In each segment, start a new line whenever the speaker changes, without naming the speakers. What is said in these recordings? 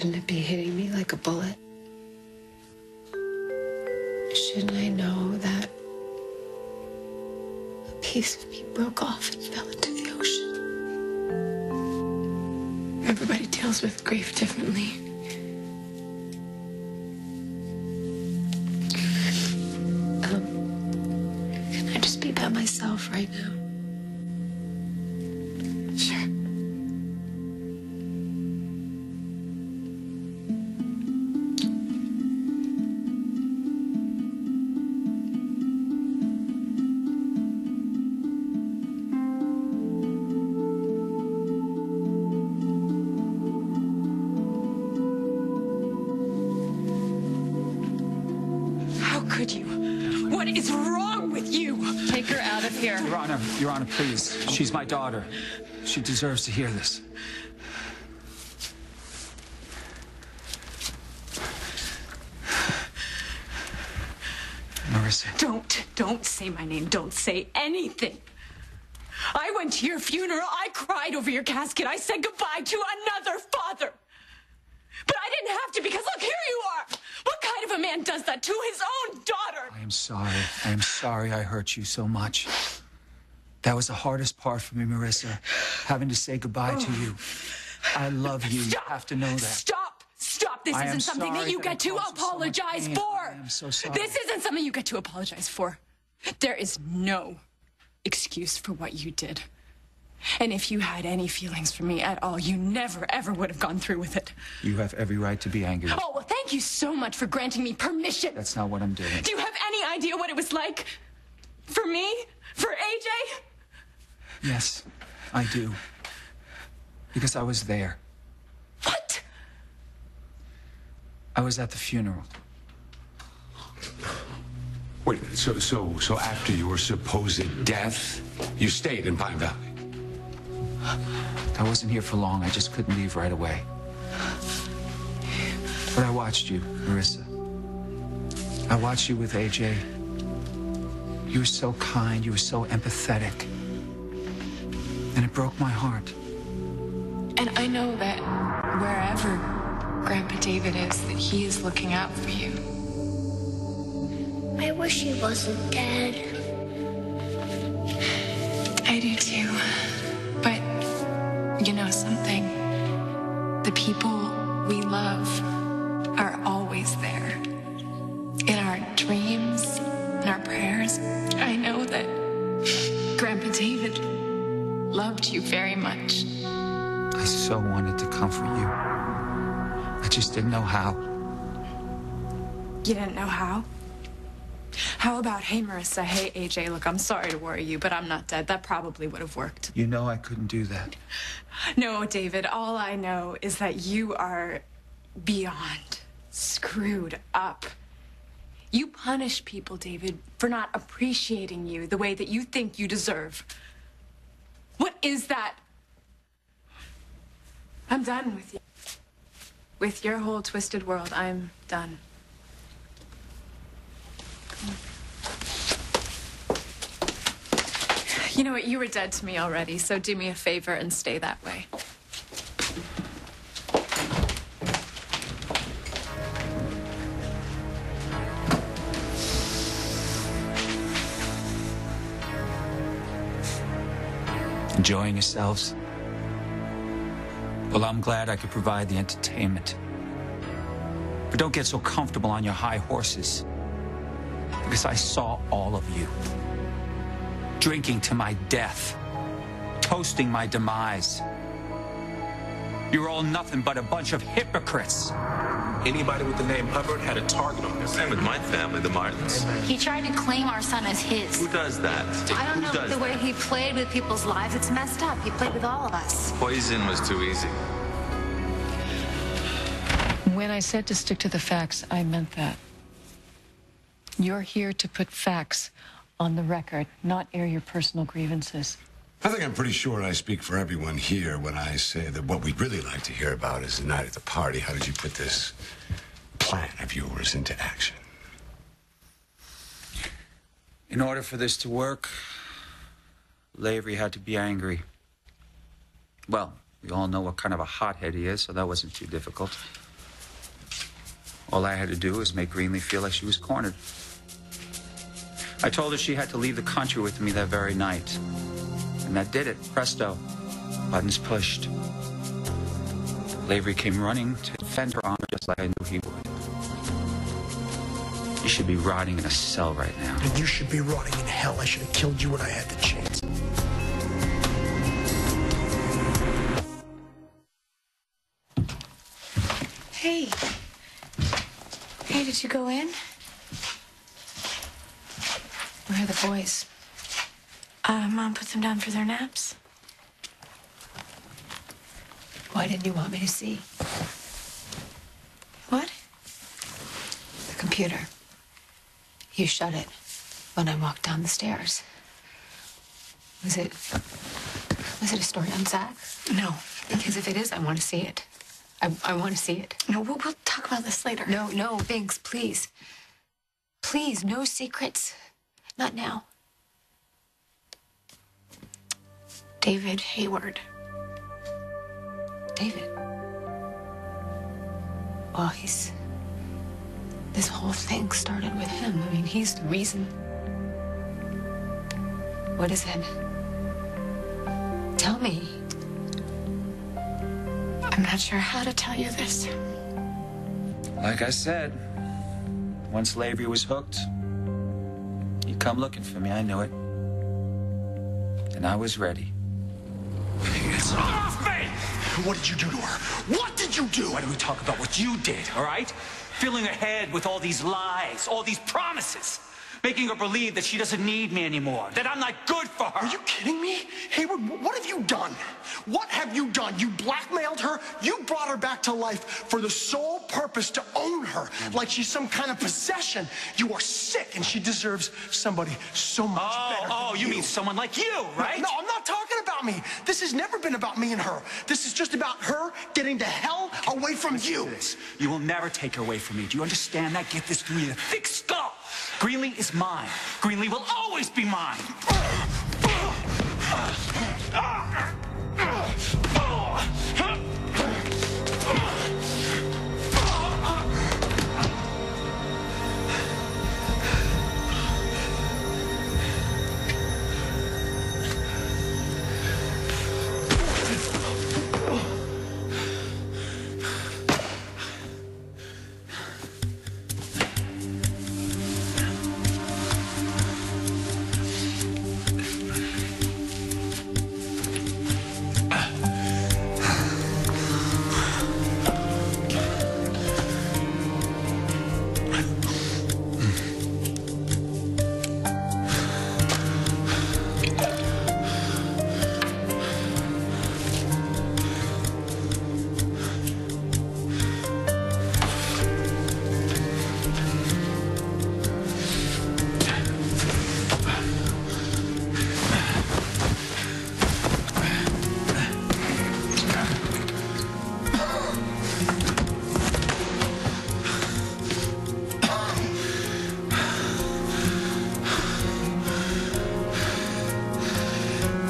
Shouldn't it be hitting me like a bullet? Shouldn't I know that a piece of me broke off and fell into the ocean? Everybody deals with grief differently. Can I just be by myself right now? Sure.
What is wrong with you?
Take her out of here.
Your Honor, please. She's my daughter. She deserves to hear this. Marissa.
Don't say my name. Don't say anything. I went to your funeral. I cried over your casket. I said goodbye to another father. But I didn't have to because look, here you are. What kind of a man does that to his own daughter?
I am sorry. I am sorry I hurt you so much. That was the hardest part for me, Marissa, having to say goodbye to you. I love you.
Stop.
You have to know that.
Stop. This isn't something that you get to apologize for.
I am so sorry.
This isn't something you get to apologize for. There is no excuse for what you did. And if you had any feelings for me at all, you never, ever would have gone through with it.
You have every right to be angry.
Oh, well, thank you so much for granting me permission.
That's not what I'm doing.
Do you have any idea what it was like for me? For AJ?
Yes, I do. Because I was there.
What?
I was at the funeral.
Wait, so after your supposed death, you stayed in Pine Valley?
I wasn't here for long. I just couldn't leave right away. But I watched you, Marissa. I watched you with AJ. You were so kind. You were so empathetic. And it broke my heart.
And I know that wherever Grandpa David is, that he is looking out for you.
I wish he wasn't dead.
I do too. But, you know something? The people we love are always there. In our dreams, in our prayers. I know that Grandpa David loved you very much.
I so wanted to comfort you. I just didn't know how.
You didn't know how? How about, hey, Marissa, hey, AJ, look, I'm sorry to worry you, but I'm not dead. That probably would have worked.
You know I couldn't do that.
No, David, all I know is that you are beyond screwed up. You punish people, David, for not appreciating you the way that you think you deserve. What is that? I'm done with you. With your whole twisted world, I'm done. You know what? You were dead to me already, so do me a favor and stay that way.
Enjoying yourselves? Well, I'm glad I could provide the entertainment. But don't get so comfortable on your high horses. Because I saw all of you. Drinking to my death. Toasting my demise. You're all nothing but a bunch of hypocrites.
Anybody with the name Hubbard had a target on him.
Same with my family, the Martins.
He tried to claim our son as his.
Who does that?
I don't
Who
know
does
the way
that?
he played with people's lives. It's messed up. He played with all of us.
Poison was too easy.
When I said to stick to the facts, I meant that. You're here to put facts on the record, not air your personal grievances.
I think I'm pretty sure I speak for everyone here when I say that what we'd really like to hear about is the night at the party. How did you put this plan of yours into action?
In order for this to work, Lavery had to be angry. Well, we all know what kind of a hothead he is, so that wasn't too difficult. All I had to do was make Greenlee feel like she was cornered. I told her she had to leave the country with me that very night. And that did it. Presto. Buttons pushed. Lavery came running to defend her honor just like I knew he would. You should be rotting in a cell right now.
And you should be rotting in hell. I should have killed you when I had the chance.
Hey. Hey, did you go in? Where are the boys? Mom put them down for their naps.
Why didn't you want me to see?
What?
The computer. You shut it when I walked down the stairs. Was it a story on Zach?
No.
Because if it is, I want to see it. I want to see it.
No, we'll talk about this later.
No, Binks, please. Please, no secrets. Not now.
David Hayward.
David. Well, this whole thing started with him. I mean, he's the reason. What is it? Tell me.
I'm not sure how to tell you this.
Like I said, once Lavery was hooked, he'd come looking for me. I knew it. And I was ready.
It's off me! What did you do to her? What did you do?
Why don't we talk about what you did, all right? Filling her head with all these lies, all these promises. Making her believe that she doesn't need me anymore, that I'm not good for her.
Are you kidding me? Hayward, what have you done? What have you done? You blackmailed her? You brought her back to life for the sole purpose to own her, like she's some kind of possession. You are sick, and she deserves somebody so much better than
you mean someone like you, right?
No, I'm not talking about me. This has never been about me and her. This is just about her getting to hell away from you.
You will never take her away from me. Do you understand that? Get this through your thick skull. Greenlee is mine. Greenlee will always be mine.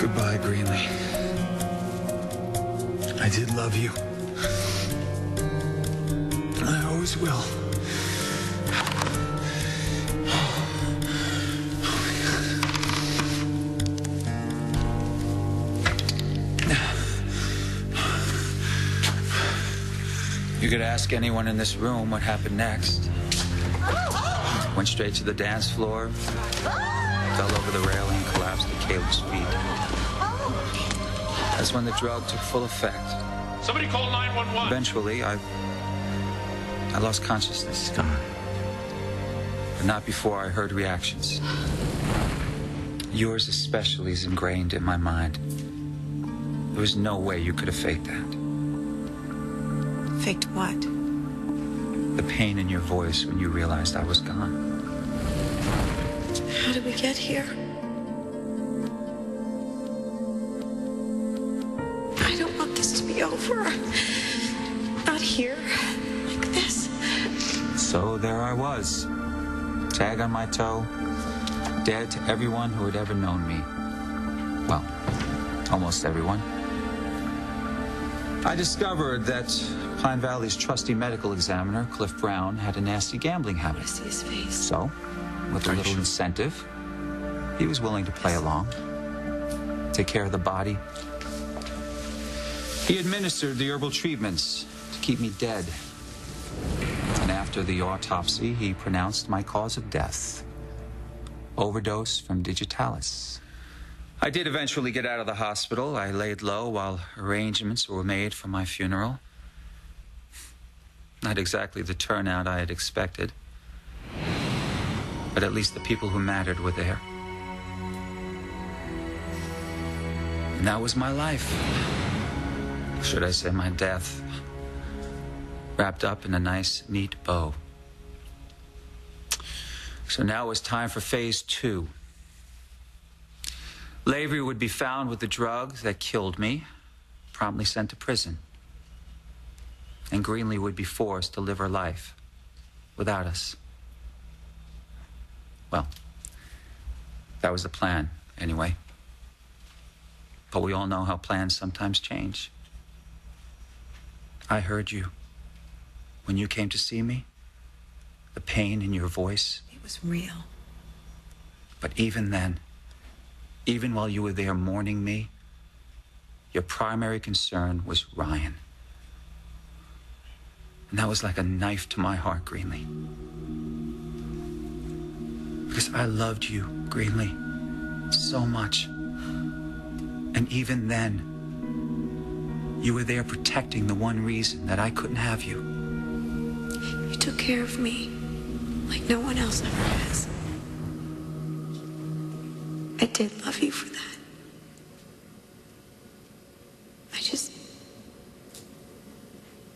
Goodbye, Greenlee. I did love you. I always will.
You could ask anyone in this room what happened next. Went straight to the dance floor, fell over the railing, collapsed at Caleb's feet. That's when the drug took full effect.
Somebody call 911.
Eventually, I lost consciousness. But not before I heard reactions. Yours especially is ingrained in my mind. There was no way you could have faked that.
Faked what?
The pain in your voice when you realized I was gone.
How did we get here? I don't want this to be over. Not here, like this.
So there I was, tag on my toe, dead to everyone who had ever known me. Well, almost everyone. I discovered that Pine Valley's trusty medical examiner, Cliff Brown, had a nasty gambling habit.
I see his face.
So, with a little incentive, he was willing to play along, take care of the body. He administered the herbal treatments to keep me dead. And after the autopsy, he pronounced my cause of death: overdose from digitalis. I did eventually get out of the hospital. I laid low while arrangements were made for my funeral. Not exactly the turnout I had expected, but at least the people who mattered were there. And that was my life. Should I say my death, wrapped up in a nice, neat bow. So now it was time for phase 2. Lavery would be found with the drug that killed me, promptly sent to prison. And Greenlee would be forced to live her life without us. Well, that was the plan, anyway. But we all know how plans sometimes change. I heard you when you came to see me. The pain in your voice.
It was real.
But even then, even while you were there mourning me, your primary concern was Ryan. And that was like a knife to my heart, Greenlee. Because I loved you, Greenlee, so much. And even then, you were there protecting the one reason that I couldn't have you.
You took care of me like no one else ever has. I did love you for that. I just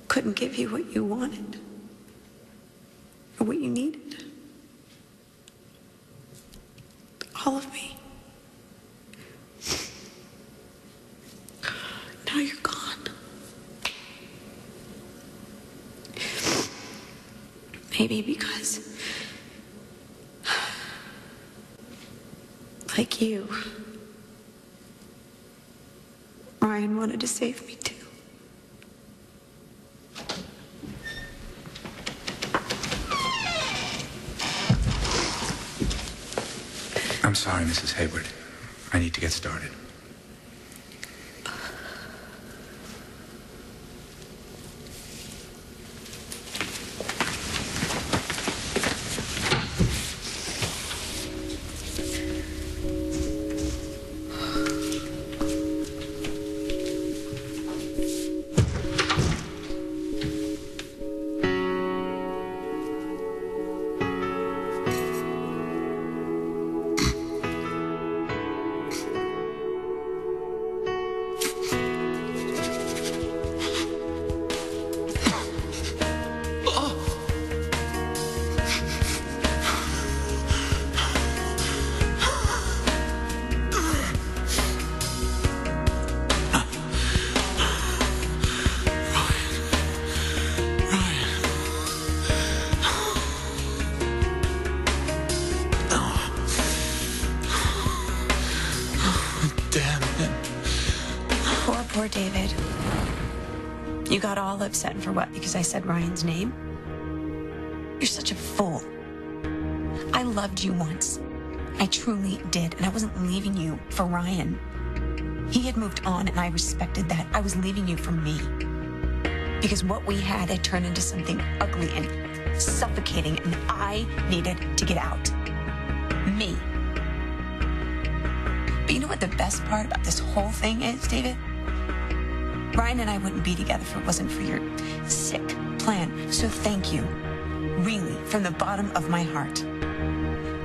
couldn't give you what you wanted or what you needed. All of me. Now you're gone. Maybe because, like you, Ryan wanted to save me too.
I'm sorry, Mrs. Hayward. I need to get started.
Poor David. You got all upset for what? Because I said Ryan's name? You're such a fool. I loved you once. I truly did, and I wasn't leaving you for Ryan. He had moved on, and I respected that. I was leaving you for me. Because what we had turned into something ugly and suffocating, and I needed to get out. Me. But you know what the best part about this whole thing is, David? Ryan and I wouldn't be together if it wasn't for your sick plan. So thank you, really, from the bottom of my heart.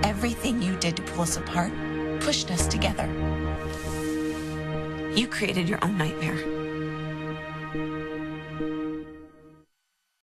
Everything you did to pull us apart pushed us together. You created your own nightmare.